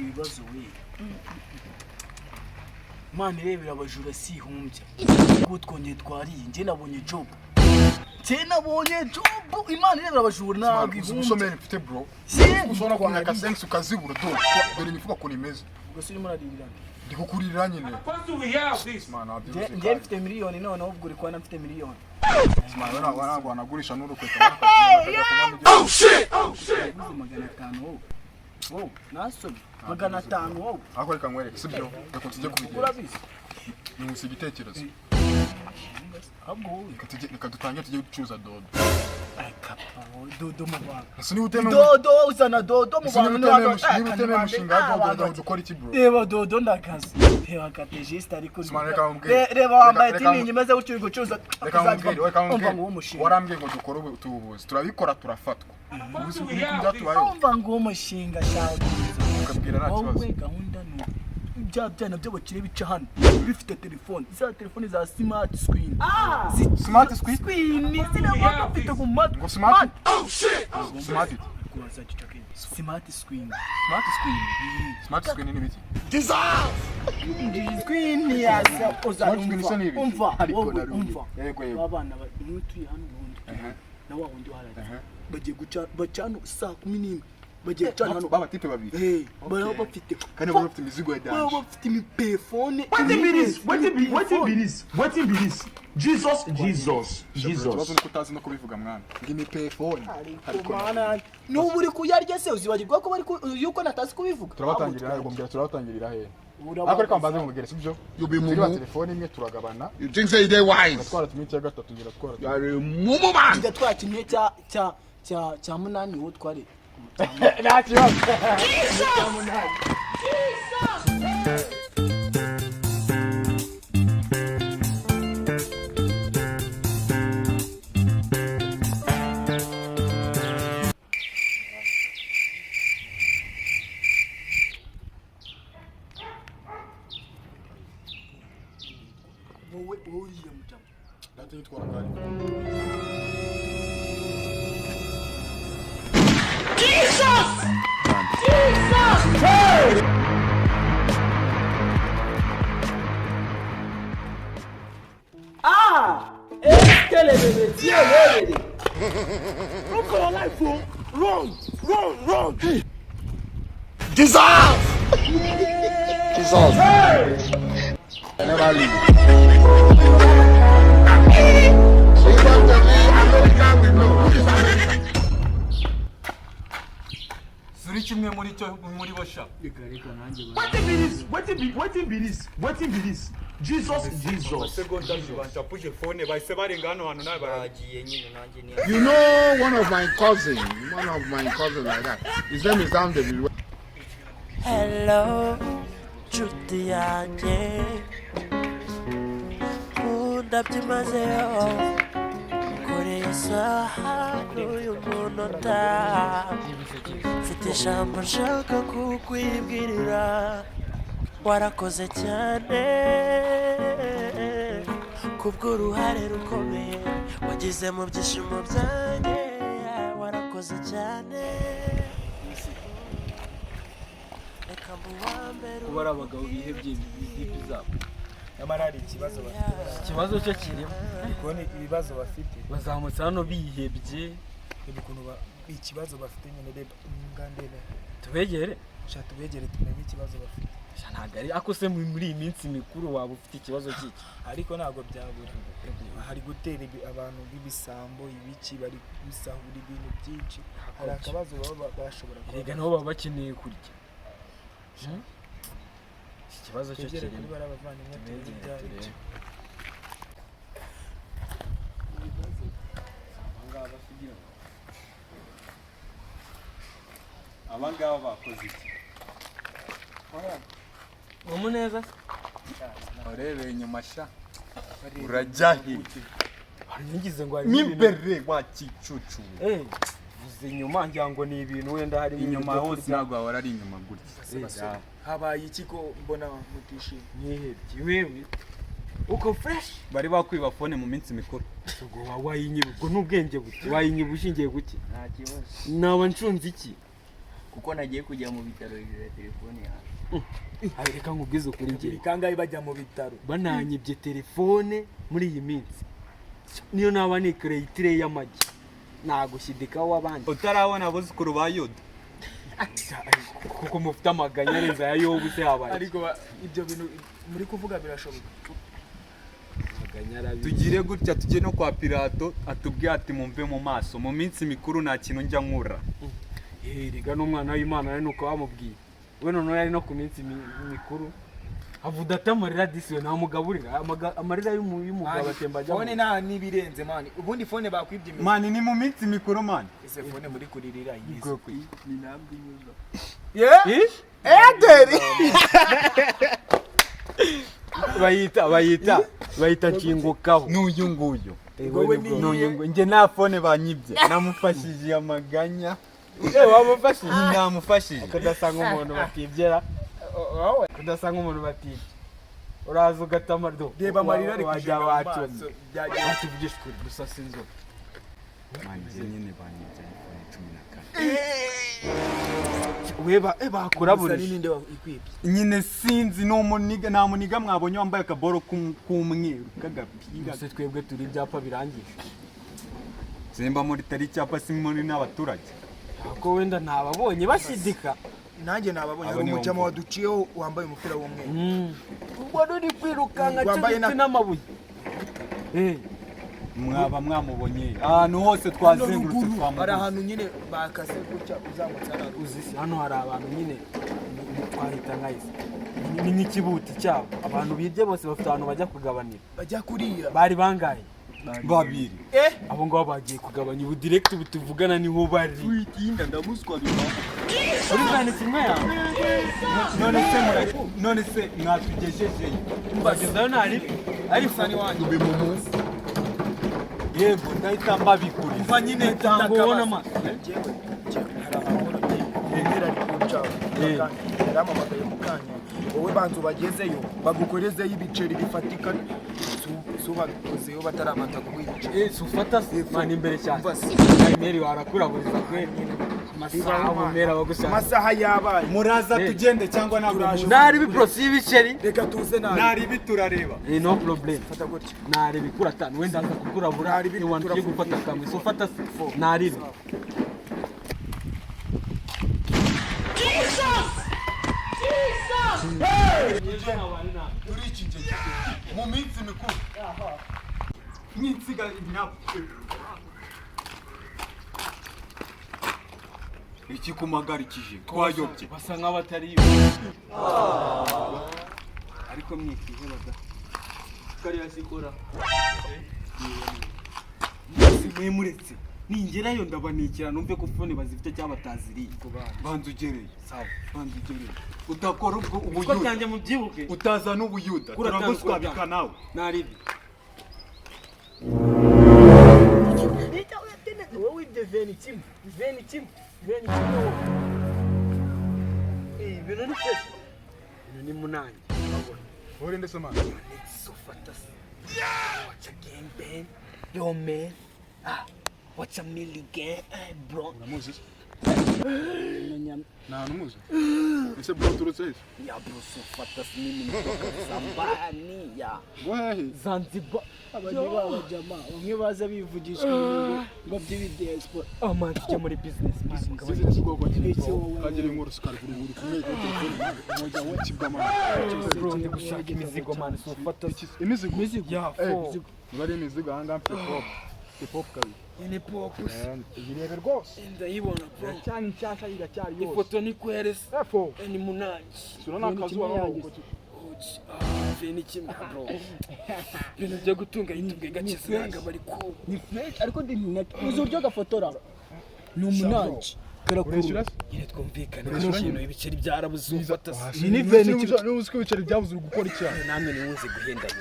ibibazo we Mana irebera abajura sihumbya ubu twongeye twariye njye nabonye job Imana irebera abajura ntabwo usomere mfite bro ushobora kunyaka sense ukazibura dore imifuka ko nimeze gusa urimo urarirana ndiko kuririra nyine njye mfite miliyoni none ahubwo uri kubona mfite miliyoni Mana wanagurisha n'urukweta oh shit Wow, naso 500 wow. Ako reka nkwereke sibyo reka tujye kubigira. Urabizi. Ni igitekerezo. Abo reka dutangiye tujye gucuza dodo. Ay kapa dodo mu bantu. Sini uteme dodo uzana dodo mu bantu ni uteme mushinga dodo dukora iki bro. Reba dodo ndakazi. Reba katejista ariko. Reba wambaye tininyi meze ucyuri gucuza. Reka mbwire warambwiye ngo dukore ubutubuzi. Turabikora turafatwa. Umva ngo umushinga shawe ukabwira nta kibazo wowe gahunda no byana by'abakire bica hano bifite telefone za telefone za smart screen smart screen zina bafite ku matwi ngo smart smart kuza cyake smart screen ni biki screen ya umva yego abana bamutuye hano bundi na wa wundi wala bagiye guca bacano saa 11 bagiye guca hano baba tipe babiri baba bafite kandi baba bafite imizigo ya dash baba bafite imipefone what be this Jesus tubazo no kutazi no kubivuga mwana ngimipefone ariko mana n'uburi kuyarya se uzibagirwa ko bari yuko natazi kubivuga turabatangirira he ako reka mbaze mubwire sibyo yubimumu telefone imwe turagabana you think say they wise twara tumice gatatu ngira twara yari mumu man ngatwara kimwe cya munani wo tware nta kibazo cya munani uriya mujama natwe twara kari Jesus! Quel est le métier? Run! Jesus! Never leave. So you want to be American with no. Suri kimwe muri bosha. What be this? Jesus. You know one of my cousin like that. His name is Bibwe. Hello, Judiane. Kunda byimazeho. Kore saha uyu munota. Mfite ijambo nshaka kukwibwirira. Warakoze cyane kubw'uruhare rukomeye wagize mu byishimo byanjye warakoze cyane reka mbuwambere kubara abagabo bihebye ibibi zabo nyamara hari ikibazo cyo kirimo kubona ibibazo bafite bazamutse hano bihebye ibikuntu ikibazo bafite nyine reba ngandene tubegere tumenye ikibazo bafite ntagari akose muri iyi minsi mikuru waba ufite ikibazo cyiki ariko ntago byabura hari gutera abantu b'ibisambo ibiki bari bisahura ibintu byinshi hari akabazo baba bashobora kurega nabo baba bakeneye kurya ikibazo cyo kiri kuri barabavandimwe turebe abangaba bakoze iki umuneza urebe inyuma sha urajyahi ngize ngo ari mimbere wa kicucu vuze inyuma ngira ngo ni ibintu wenda hari inyuma hose nagwa ahora ari inyuma gutya habaye iki ko mbona mutishimye nihebye wewe uko fresh bari bakwiba phone mu minsi mikuru ubwo wayinyibugo n'ubwenge buti wayinyibushingiye guki nta kibazo naba ncunze iki kuko nagiye kujya mu bitaro ya telefone yawe. Reka nkubwize ukuri njye. Kangahe bajya mu bitaro? Bananyibye telefone muri iyi minsi. Niyo naba ni creative y'amagi. Nagushidikaho abandi. Utarabona abuzukuru ba Yuda. Kuko mufite amaganya neza ya Yobu se habaye. Ariko ibyo bintu muri kuvuga birashoboka. Tugire gutya tujye no kwa Pilato atubwiye ati mumve mu maso mu minsi mikuru nta kintu njya nkura. Riga n'umwana w'Imana ari nuko bamubwiye. We none yari no ku minsi mikuru. Avuda atamarira disiwe nta mugaburira amarira y'umugabo atemba ajya. Fone nta nibirenze mani. Ubundi fone bakwibye imwe. Mani ni mu minsi mikuru mani. Ese fone muri kuririra yizo. Ni ntabwo inyuza. Ederi. Bayita kingukaho. N'uyu nguyu. Nje nta fone banyibye. Namufashije amaganya. Wamufashije? Namufashije. Kudasanga umuntu batibyera. Kudasanga umuntu batibye. Uraza ugatama do. Reba amarira ari kujya wacu. Byatuvugisha kuri gusa sinzo. Mani nyine banyibye iPhone 14. Weba bakurabura ninde ikwibye. Nyine sinzi no muniga nta muniga mwabonye wambaye akaboro k'umweru kagapira. Se twebwe turi ibyapa birangije. Zemba muri tari icyapa si muri n'abaturage. Ko wenda ntababonye bashidika. Nanjye nababonye ari umujama waduciyeho wambaye umupira w'umweru. Ubwo uri kwirukanga cyane n'amabuye. Mwaba mwamubonye ahantu hose twazengurutse twamubonye. Ari ahantu nyine bakase gutya uzamutse ari uzisi. Hano hari abantu nyine twahita nkayise. Ni nk'ikibuti cyabo. Abantu bibye bose bafite abantu bajya kugabanira. Bajya kurira. Bari bangaye. Babiri. Abo ngabo bagiye kugabanya ubu direct butuvugana niho bari. Witinda ndamuswa bima. Uri bane kimwe yawe. None se mwatugejeje. Mbagezayo nari ari fani wanyu be mu munsi. Yego ndahita mbabikura. Mva nyine tangubona amaso. Yaramamagaye mu kanya. Wowe bantu bagezeyo bagukorezeyo ibiceri bifatika. Subakozeyo bataramata kubica. Sufata mani imbere cyane. Meri warakuraburiza kwe. Amasaha mumera bagusanga. Amasaha yabaye. Muraza tugende cyangwa ntabwo. Nari biprosi y'ibiceri. Reka tuze nari biturareba. No problem. Fata gutya. Nari bikura tano wenda kukurabura. Ni wangiye gufata kamwe. Sufata nari. Mu minsi mikuru n'insiga ntabwo iki kumagarikije twayobye basa nk'abatari ariko mwikihe bada kariya sikora mwemuretse ningerayo ndabanikira numve ko fone bazifite cyangwa bataziriye banza ugereye sawa banza ugereye udakora ubwo ubuyuda twanje mu byibuke utaza n'ubuyuda turaguswabika nawe naribi wowe de venitim bino ni fresh bino ni munani Uri ndese man. So fantastic. What's a game, Ben? Yo, man. What's a milligan, bro? Namuzi. Namuzi. Ese bro turutse. Ya bro, so fantastic nini Zambani ya. Wehe. Zanzibar. Abanywa abajama bamwe baza bivugishwa ngo by'ibideye sport. Man, tujya muri business. Business bwo kagira inkuru sukari kuri kumwe ko telefone moja wechi bwama. Bro, ndi gushaka imizigo man, so fantastic. Imizigo. Ya, bari imizigo hanga pop kabi. Ni pop. Ibirebe rwose. Ndayibona bro. Cyane cyashya iracyari yose. Ifoto ni kweresa. Efo. Ni munani. Sura nakazuba ngo Veni kimwe bro. Ibintu byo gutunga yitunga gakizanga bari ko. Ni fresh ariko ndi net. Uzuryo gafotora. Ni umunanji. Urishyura Yine twumvikana n'ibintu ibiceri byarabuze ufata. ni veni n'uzi ko ibiceri byabuze gukora icyaha. Namwe niwuze guhendanya.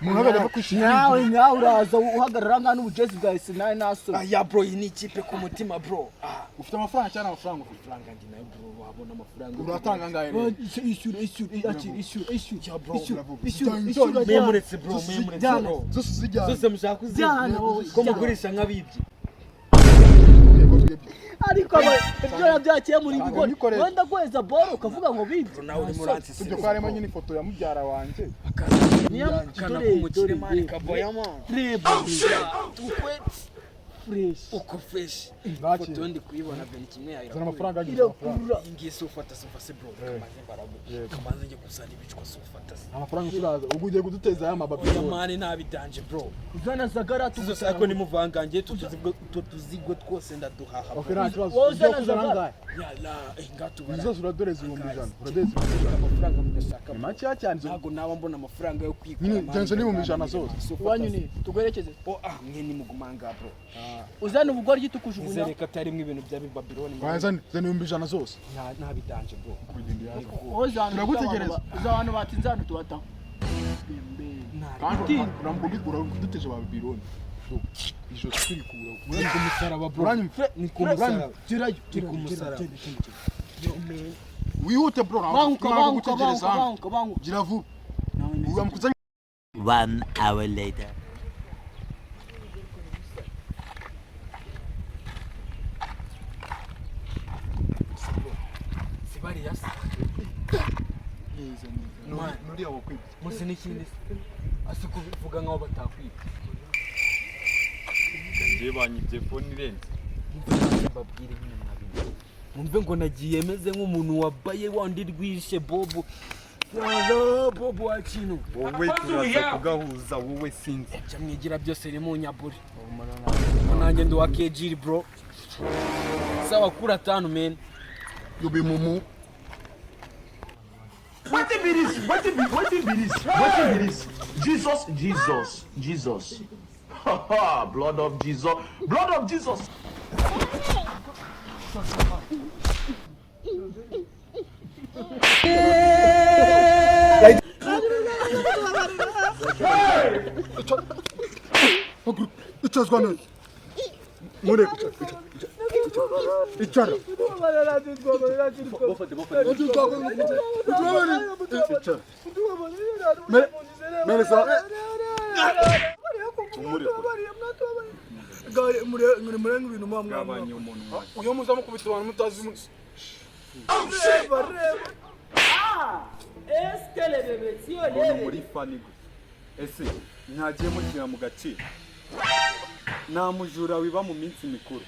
Umuntu agajya kwishima. Nawe uraza uhagarara ngana ubujezi bwa Arsenal naso. Ya bro, iyi ni ikipe ku mutima bro. Ufite amafaranga cyane amafaranga ufite. Amafaranga ndi nayo bro, wabona amafaranga. Uratanga ngahe rero? Ishyura. Memuretse bro, memuretse bro. Zose zijyana. Zose mushaka kuzijyana ko mugurisha nk'abibye. ariko ibyo yabyakiye muri bigori wenda kweza boro ukavuga ngo bibye nawe uri muransi Sibyo ko harimo nyine ifoto ya mubyara wanjye. niya kumukire mani kaboyama reba fresh uko fresh Baki. foto ndi kuyibona bene kimwe yaira Zana amafaranga agize amafaranga. irakura ingise ufata sofa se bro kamaze barabu kamaze nje kusana ibicwa sofata Amafaranga turaza ubwo ugiye kuduteza ya mababi. ya mani nabidanje bro uzana zagara tuzosako ko nimuvanganje tutuzigo twose ndaduhaha Okay, nta kibazo. Wowe Ugiye uzana kuzana zagara. ngahe? yala ingatu Izo uradoreza 1,000. Uradoreza amafaranga mudashaka make cyane. ntago nawe mbona amafaranga yo kwikura Nyine janse ni 1,000 zose. wanyu ni tugerekeze mwe ni mugumanga bro uzana ubugori gitukujugunya uzereka tarimwe ibintu bya Babylon Wanza zana 1,000 zose. ntabidanje bro ozana Turagutegereza. uzana batinzana tubata Kandi urambugi uraduteje ba Babylon. Ijo turi kubura. ni ku musaraba bro Uranyumva? ni ku musaraba tirayo ni ku musaraba yo man Wihute bro. banguka Gira vuba. Uramkuza 1 hour later. sibari yasa nuri abo kwibye. musi n'ikindi asikuvuga nkaho batakwita ngiye banyibye phone irenze mbabwire nyine mwabintu mumve ngo nagiye meze nk'umuntu wabaye wandi rwishe bobo bobo wa kino wowe turaza kugahuza wowe sinzi ibyo mwigira byose ni mu nyaburi nanjye ndi wa kejiri bro sawa kura tanu men You be mumu. What be this? Jesus. Blood of Jesus. Ichazwa nani? Mure ichara. Mere sa. Mure ibintu mwamwe. gabanye umuntu wawe Uyo muza mukubita abantu mutazi mu. umuntu muri fani ese ntagiye mugira mu gaciro nta mujura wiba mu minsi mikuru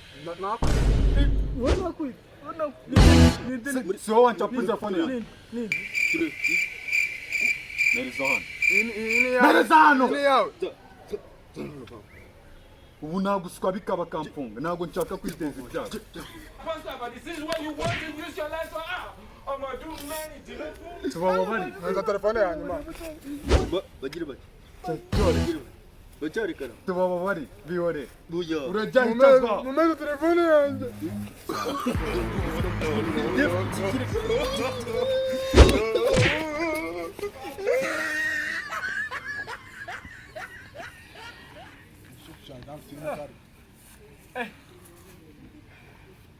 si wowe wancapuza fone yanjye mereza hano ubu naguswa bikaba kamfunga ntabwo nshaka kwiteza ibyago tubaba bari Nza telefone yanyu ma. bagira bati Cyore. bacyari kana Tubaba bari bihore. buja Urajya hitazwa. Mumeze telefone yanjye.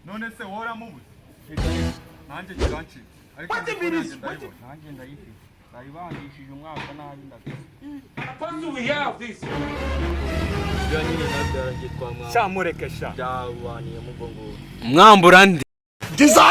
none se wowe uramubuze nanjye kiranci ariko telefone yanjye ndayibona nanjye ndayifite bayibangishije umwaka nabi ndafite byanyine nabyarangiye kwa mwana cyamureke sha byawaniye mu bongo mwambura ndi Jesus.